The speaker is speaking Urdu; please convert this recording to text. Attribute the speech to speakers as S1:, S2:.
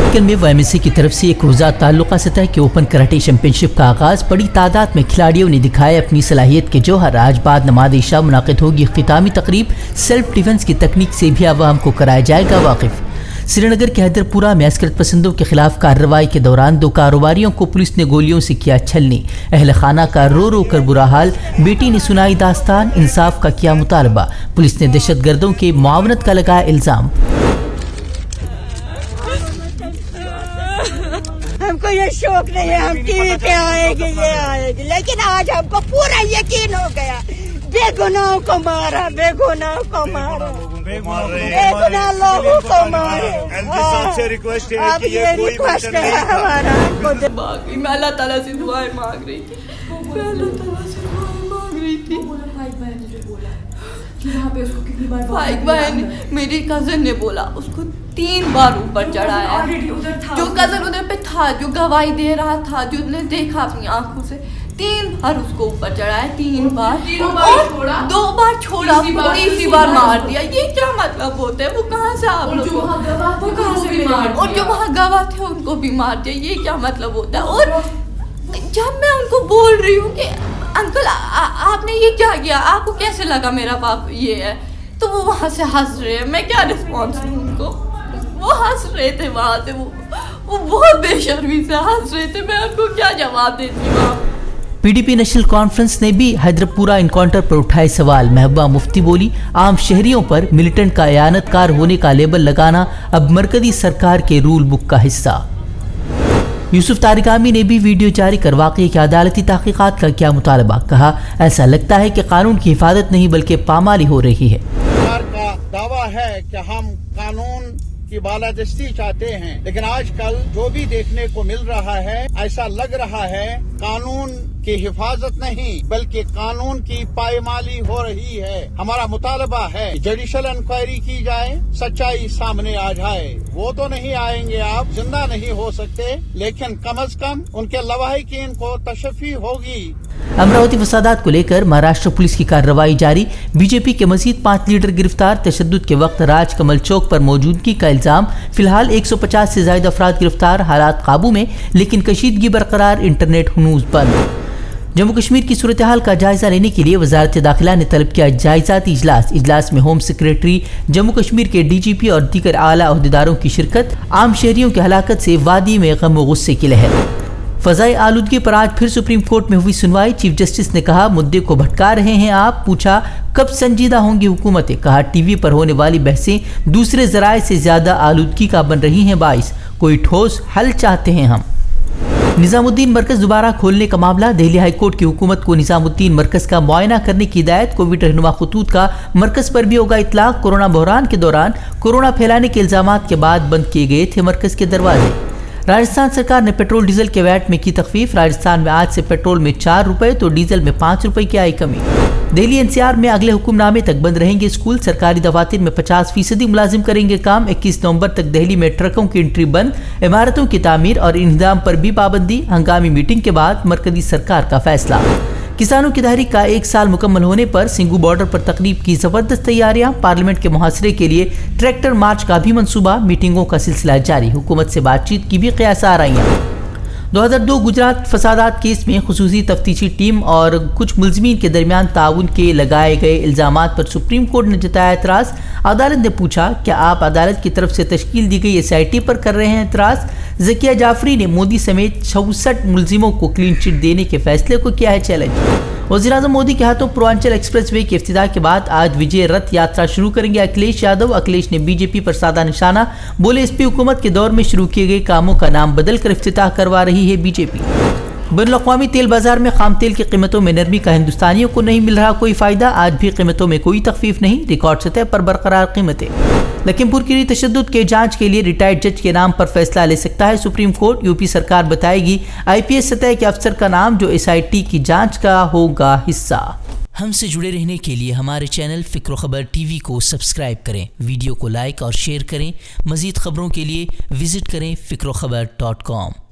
S1: میڈیکل میں YMCA کی طرف سے ایک روزہ تعلقہ سطح کے اوپن کراٹے چیمپئن شپ کا آغاز، بڑی تعداد میں کھلاڑیوں نے دکھائے اپنی صلاحیت کے جوہر۔ آج بعد نماز عشاء منعقد ہوگی اختتامی تقریب، سیلف ڈیفنس کی تکنیک سے بھی عوام کو کرایا جائے گا واقف۔ سری نگر کے حیدر پورہ میں عسکرت پسندوں کے خلاف کارروائی کے دوران 2 کاروباریوں کو پولیس نے گولیوں سے کیا چھلنی، اہل خانہ کا رو رو کر برا حال، بیٹی نے سنائی داستان، انصاف کا کیا مطالبہ، پولیس نے دہشت گردوں کے معاونت کا لگایا الزام۔
S2: ہم کو یہ شوق نہیں ہے ہم ٹی وی پہ آئے گے یہ آئے گی، لیکن آج ہم کو پورا یقین ہو گیا، بے گناہوں کو مارا، بے گناہوں کو مارا، بے گناہ لوگوں کو مارے۔ اب یہ ریکویسٹ ہے ہمارا،
S3: میں اللہ تعالیٰ سے دعائیں مانگ رہی تھی، میں اللہ تعالیٰ سے دعائیں مانگ رہی تھی۔ فائق بہن میری کزن نے بولا اس کو 3 بار اوپر چڑھایا، جو کزن ادھر پہ تھا، جو گواہی دے رہا تھا، جو نے دیکھا اپنی آنکھوں سے، 3 بار اس کو اوپر چڑھایا، 3 بار، اور 2 بار چھوڑا، تیسری بار مار دیا۔ یہ کیا مطلب ہوتا ہے؟ وہ کہاں سے آپ لوگ، اور جو وہاں گواہ تھے ان کو بھی مار دیا، یہ کیا مطلب ہوتا ہے؟ اور جب میں ان کو بول رہی ہوں کہ انکل آپ نے یہ کیا کیا، آپ کو کیسے لگا میرا باپ یہ ہے، تو وہ وہاں سے ہنس رہے ہیں، میں کیا رسپانس دوں ان کو؟ وہ ہنس رہے تھے وہاں سے، وہ بہت بے شرمی سے ہنس رہے تھے، میں ان کو کیا جواب دیتی ہوں؟
S1: PDP نیشنل کانفرنس نے بھی حیدر پورہ انکاؤنٹر پر اٹھائے سوال۔ محبوبہ مفتی بولی، عام شہریوں پر ملیٹنٹ کا اعانت کار ہونے کا لیبل لگانا اب مرکزی سرکار کے رول بک کا حصہ۔ یوسف طارق عامی نے بھی ویڈیو جاری کر واقعے کی عدالتی تحقیقات کا کیا مطالبہ، کہا ایسا لگتا ہے کہ قانون کی حفاظت نہیں بلکہ پامالی ہو رہی ہے۔
S4: سرکار کا دعویٰ ہے کہ ہم قانون کی بالادستی چاہتے ہیں، لیکن آج کل جو بھی دیکھنے کو مل رہا ہے ایسا لگ رہا ہے قانون کی حفاظت نہیں بلکہ قانون کی پائمالی ہو رہی ہے۔ ہمارا مطالبہ ہے جوڈیشل انکوائری کی جائے، سچائی سامنے آ جائے۔ وہ تو نہیں آئیں گے، آپ زندہ نہیں ہو سکتے، لیکن کم از کم ان کے لواحقین کو تشفی ہوگی۔
S1: امراوتی فسادات کو لے کر مہاراشٹر پولیس کی کارروائی جاری، BJP کے مزید 5 لیڈر گرفتار، تشدد کے وقت راج کمل چوک پر موجودگی کا الزام، فی الحال 150 سے زائد افراد گرفتار، حالات قابو میں لیکن کشیدگی برقرار، انٹرنیٹ ہنوز بند۔ جموں کشمیر کی صورتحال کا جائزہ لینے کے لیے وزارت داخلہ نے طلب کیا جائزاتی اجلاس میں ہوم سیکریٹری، جموں کشمیر کے DGP اور دیگر اعلیٰ عہدیداروں کی شرکت، عام شہریوں کی ہلاکت سے وادی میں غم و غصے کی لہر۔ فضائی آلودگی پر آج پھر سپریم کورٹ میں ہوئی سنوائی، چیف جسٹس نے کہا مدعے کو بھٹکا رہے ہیں آپ، پوچھا کب سنجیدہ ہوں گی حکومتیں، کہا ٹی وی پر ہونے والی بحثیں دوسرے ذرائع سے زیادہ آلودگی کا بن رہی ہیں باعث، کوئی ٹھوس حل چاہتے ہیں ہم۔ نظام الدین مرکز دوبارہ کھولنے کا معاملہ، دہلی ہائی کورٹ کی حکومت کو نظام الدین مرکز کا معائنہ کرنے کی ہدایت، کووڈ رہنما خطوط کا مرکز پر بھی ہوگا اطلاق، کورونا بحران کے دوران کورونا پھیلانے کے الزامات کے بعد بند کیے گئے تھے مرکز کے دروازے۔ راجستھان سرکار نے پیٹرول ڈیزل کے ویٹ میں کی تخفیف، راجستھان میں آج سے پیٹرول میں 4 روپے تو ڈیزل میں 5 روپے کی آئی کمی۔ دہلی NCR میں اگلے حکم نامے تک بند رہیں گے اسکول، سرکاری دفاتر میں 50% ملازم کریں گے کام، 21 نومبر تک دہلی میں ٹرکوں کی انٹری بند، عمارتوں کی تعمیر اور انہدام پر بھی پابندی، ہنگامی میٹنگ کے بعد مرکزی سرکار کا فیصلہ۔ کسانوں کی تحریک کا 1 سال مکمل ہونے پر سنگھو بارڈر پر تقریب کی زبردست تیاریاں، پارلیمنٹ کے محاصرے کے لیے ٹریکٹر مارچ کا بھی منصوبہ، میٹنگوں کا سلسلہ جاری، حکومت سے بات چیت کی بھی قیاس آرائیاں۔ 2002 گجرات فسادات کیس میں خصوصی تفتیشی ٹیم اور کچھ ملزمین کے درمیان تعاون کے لگائے گئے الزامات پر سپریم کورٹ نے جتایا اعتراض، عدالت نے پوچھا کیا آپ عدالت کی طرف سے تشکیل دی گئی SIT پر کر رہے ہیں اعتراض؟ ذکیہ جعفری نے مودی سمیت 66 ملزموں کو کلین چٹ دینے کے فیصلے کو کیا ہے چیلنج۔ وزیراعظم مودی کے ہاتھوں پوروانچل ایکسپریس وے کے افتتاح کے بعد آج وجے رتھ یاترا شروع کریں گے اکھلیش یادو، اکھلیش نے BJP پر سادہ نشانہ، بولے SP حکومت کے دور میں شروع کیے گئے کاموں کا نام بدل کر افتتاح کروا رہی ہے BJP۔ بین الاقوامی تیل بازار میں خام تیل کی قیمتوں میں نرمی کا ہندوستانیوں کو نہیں مل رہا کوئی فائدہ، آج بھی قیمتوں میں کوئی تخفیف نہیں، ریکارڈ سطح پر برقرار قیمتیں۔ لکھیم پور کی تشدد کے جانچ کے لیے ریٹائرڈ جج کے نام پر فیصلہ لے سکتا ہے سپریم کورٹ، UP سرکار بتائے گی IPS سطح کے افسر کا نام جو SIT کی جانچ کا ہوگا حصہ۔ ہم سے جڑے رہنے کے لیے ہمارے چینل فکر و خبر TV کو سبسکرائب کریں، ویڈیو کو لائک اور شیئر کریں، مزید خبروں کے لیے وزٹ کریں فکروخبر.com۔